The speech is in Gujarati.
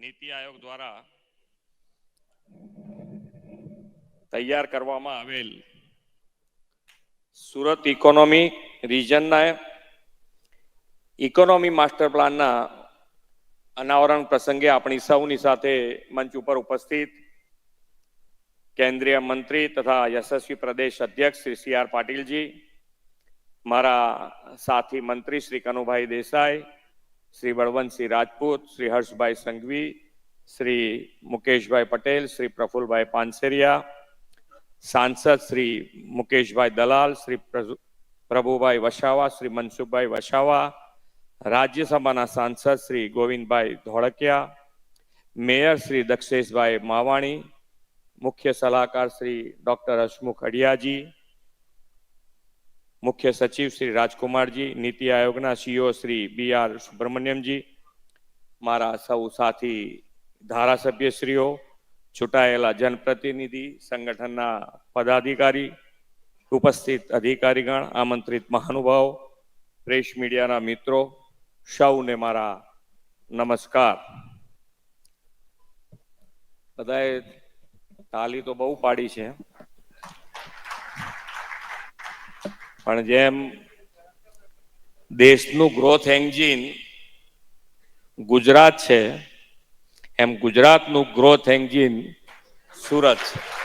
નીતિ આયોગ દ્વારા તૈયાર કરવામાં આવેલ સુરત ઇકોનોમી રિજનના ઇકોનોમી માસ્ટર પ્લાનના અનાવરણ પ્રસંગે આપણી સૌની સાથે મંચ ઉપર ઉપસ્થિત કેન્દ્રીય મંત્રી તથા યશસ્વી પ્રદેશ અધ્યક્ષ શ્રી સી.આર. પાટીલજી, મારા સાથી મંત્રી શ્રી કનુભાઈ દેસાઈ, શ્રી બળવંતસિંહ રાજપૂત, શ્રી હર્ષભાઈ સંઘવી, શ્રી મુકેશભાઈ પટેલ, શ્રી પ્રફુલભાઈ પાનસેરિયા, સાંસદ શ્રી મુકેશભાઈ દલાલ, શ્રી પ્રભુભાઈ વસાવા, શ્રી મનસુખભાઈ વસાવા, રાજ્યસભાના સાંસદ શ્રી ગોવિંદભાઈ ધોળકિયા, મેયર શ્રી દક્ષેશભાઈ માવાણી, મુખ્ય સલાહકાર શ્રી ડોક્ટર હસમુખ અડિયાજી, મુખ્ય સચિવ શ્રી રાજકુમારજી, નીતિ આયોગના સીઈઓ શ્રી બી.આર. સુબ્રમણ્યમજી, મારા સૌ સાથી ધારાસભ્યશ્રીઓ, ચૂંટાયેલા જનપ્રતિનિધિ, સંગઠનના પદાધિકારી, ઉપસ્થિત અધિકારીગણ, આમંત્રિત મહાનુભાવો, પ્રેસ મીડિયાના મિત્રો, સૌને મારા નમસ્કાર. બધાએ તાલી તો બહુ પાડી છે, પણ જેમ દેશનું ગ્રોથ એન્જિન ગુજરાત છે એમ ગુજરાતનું ગ્રોથ એન્જિન સુરત છે.